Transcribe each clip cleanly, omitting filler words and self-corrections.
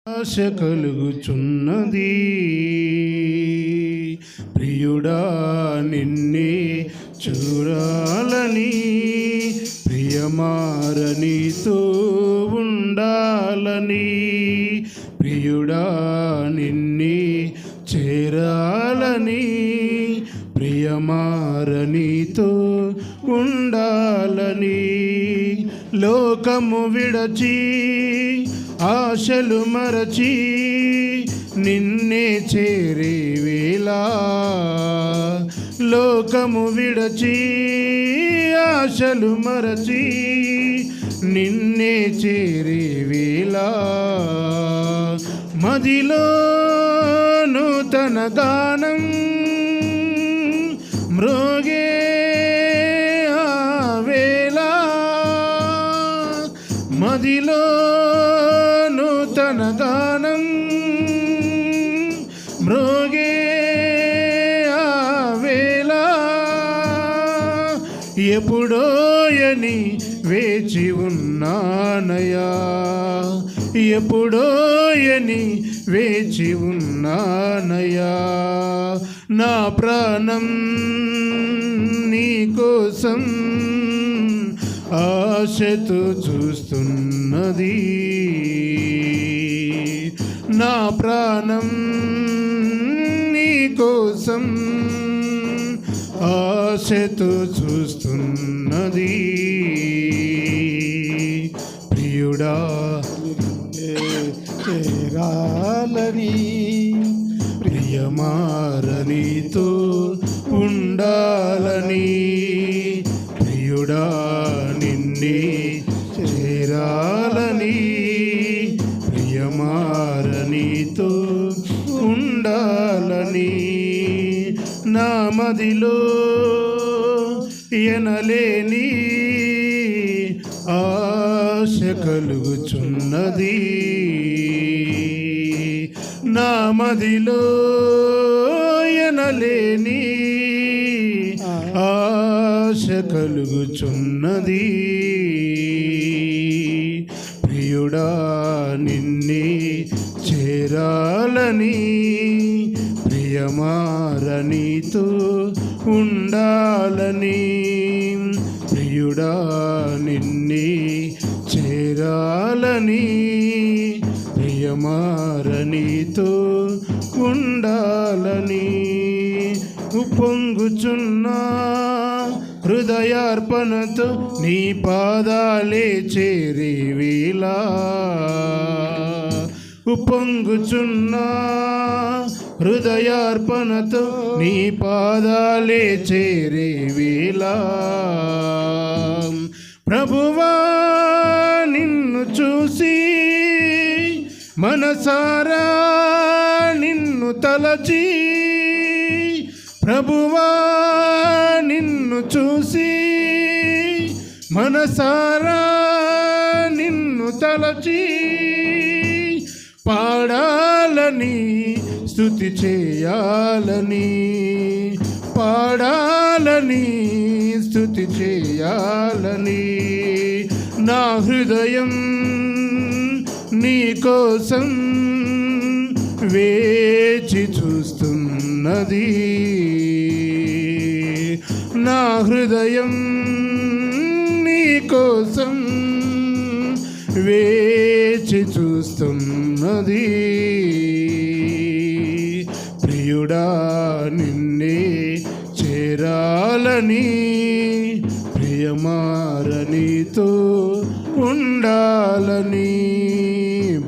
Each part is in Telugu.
ఆశ కలుగుచున్నది ప్రియుడా నిన్నే చూడాలని, ప్రియమారనితో ఉండాలని, ప్రియుడా నిన్నే చేరాలని, ప్రియమారనితో ఉండాలని. లోకము విడచి ఆశలు మరచి నిన్నే చేరే వేళ, లోకము విడచి ఆశలు మరచి నిన్నే చేరే వేళ, మదిలో నూతన గానం మ్రోగే వేళ, మదిలో నూతన గానం మ్రోగే వేళ, ఎప్పుడోయని వేచి ఉన్నానయా, ఎప్పుడోయని వేచి ఉన్నానయా, నా ప్రాణం నీ కోసం ఆశతో చూస్తున్నది, నా ప్రాణం నీ కోసం ఆశతో చూస్తున్నది. ప్రియుడా చేరాలని, ప్రియమారనితో ఉండాలని, ప్రియుడా నిన్నే చేరాలని, ప్రియమారనితో ఉండాలని. నా మదిలో ఎనలేని ఆశ కలుగుచున్నది, నా మదిలో ఎనలేని ఆశ కలుగుచున్నది. ప్రియుడా నిన్నే చేరాలని, ప్రియమారనితో ఉండాలని, ప్రియుడా నిన్నే చేరాలని, ప్రియమారనితో ఉండాలని. ఉప్పొంగుచున్న హృదయార్పణతో నీ పాదాలే చేరే వేళ, ఉప్పొంగుచున్న హృదయార్పణతో నీ పాదాలే చేరే వేళ, ప్రభువా నిన్ను చూసి మనసారా నిన్ను తలచి, ప్రభువా నిన్ను చూసి మనసారా నిన్ను తలచి, పాడాలని స్తుతి చేయాలని, పాడాలని స్తుతి చేయాలని, నా హృదయం నీ కోసం వేచి చూస్తున్నది, నా హృదయం నీ కోసం వేచి చూస్తున్నది. ప్రియుడా నిన్నే చేరాలని, ప్రియమారనితో ఉండాలని,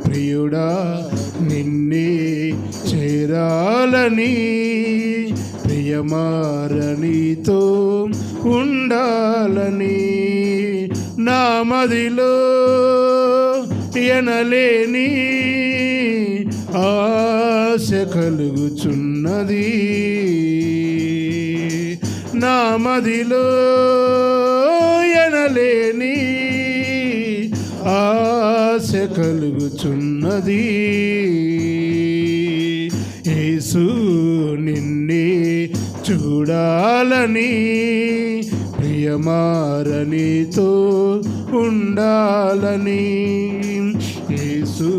ప్రియుడా నిన్నే చేరాలని, ప్రియమారనితో ఉండాలని. నా మదిలో ఎనలేని ఆశ కలుగుచున్నది, నా మదిలో ఎనలేని ఆశ కలుగుచున్నది. యేసు నిన్నే చూడాలని, ప్రియమారనితో ఉండాలని, యేసు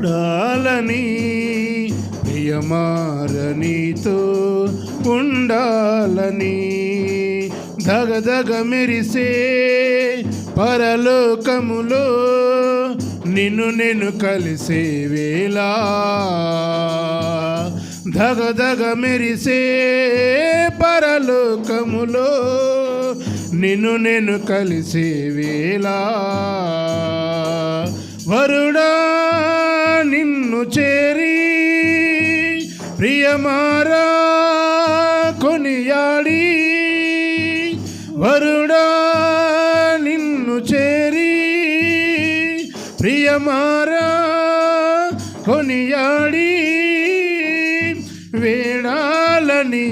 ఉండాలని ప్రియమారనితో ఉండాలని దగదగ మెరిసే పరలోకములో నిన్ను నేను కలిసే వేళ దగదగ మెరిసే పరలోకములో నిన్ను నేను కలిసే వేళ వరుడా నిన్ను చేరి ప్రియమారా కొనియాడి వరుడా నిన్ను చేరి ప్రియమారా కొనియాడి వేడాలని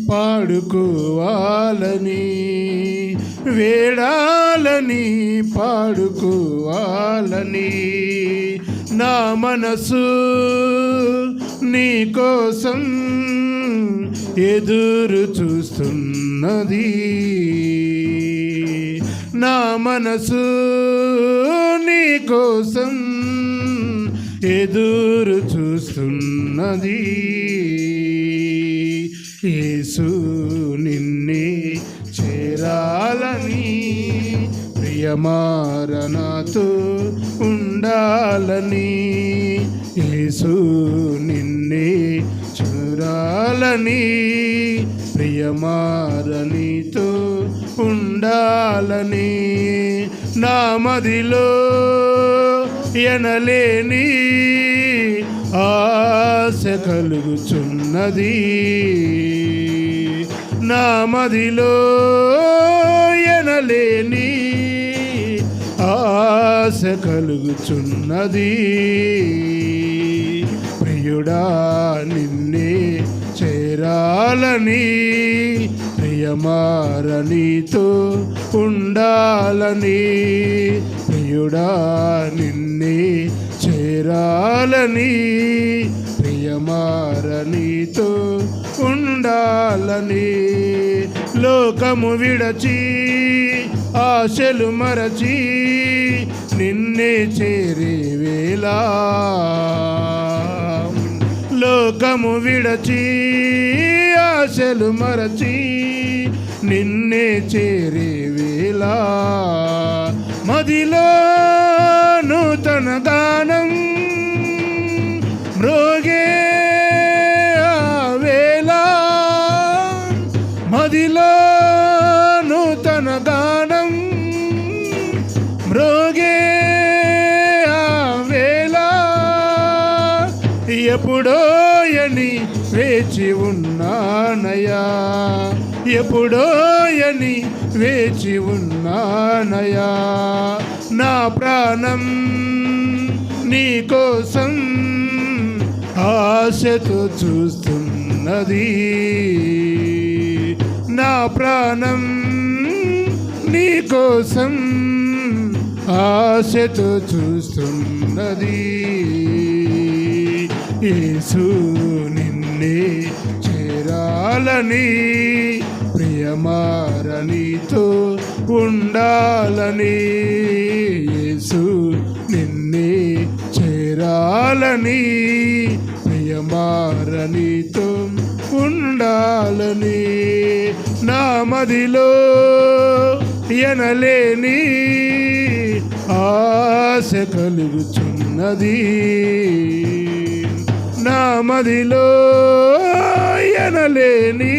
పాడుకోవాలని వేడాలని పాడుకోవాలని నా మనసు నీ కోసం ఎదురు చూస్తున్నది నా మనసు నీ కోసం ఎదురు చూస్తున్నది యేసు నిన్నే చేరాలని ప్రియమారనాతో ఉండాలని యేసు నిన్నే చూడాలని ప్రియమారనితో ఉండాలని నా మదిలో ఎనలేని ఆశ కలుగుచున్నది నా మదిలో ఎనలేని ఆశ కలుగుచున్నది ప్రియుడా నిన్నే చేరాలని ప్రియమారనితో ఉండాలని ప్రియుడా నిన్నే చేరాలని ప్రియమారనితో ఉండాలని లోకము విడచి ఆశలు మరచి నిన్నే చేరే వేళ లోకము విడచి ఆశలు మరచి నిన్నే చేరే వేళ మదిలో నూతన గానం మ్రోగే వేళ మదిలో నూతన గానం మ్రోగే వేళ ఎప్పుడోయని వేచి ఉన్నానయా ఎప్పుడోయని వేచి ఉన్నానయా నా ప్రాణం నీ కోసం ఆశతో చూస్తున్నది నా ప్రాణం నీ కోసం ఆశతో చూస్తున్నది యేసు నిన్నే చేరాలని ప్రియమారనితో ఉండాలని యేసు నిన్నే చేరాలని ప్రియమారనితో ఉండాలని నా మదిలో ఎనలేని ఆశ కలుగుచున్నది నా మదిలో ఎనలేని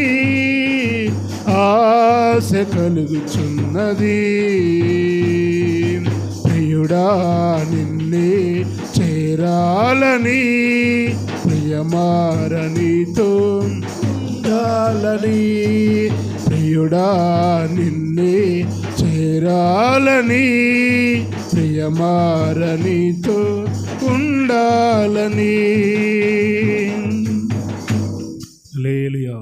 ఆశ కలుగుచున్నది ప్రియుడా నిన్నే చేరాలని ప్రియమారనితో ఉండాలని ప్రియుడా నిన్నే చేరాలని ప్రియమారనితో ఉండాలని హల్లెలూయా.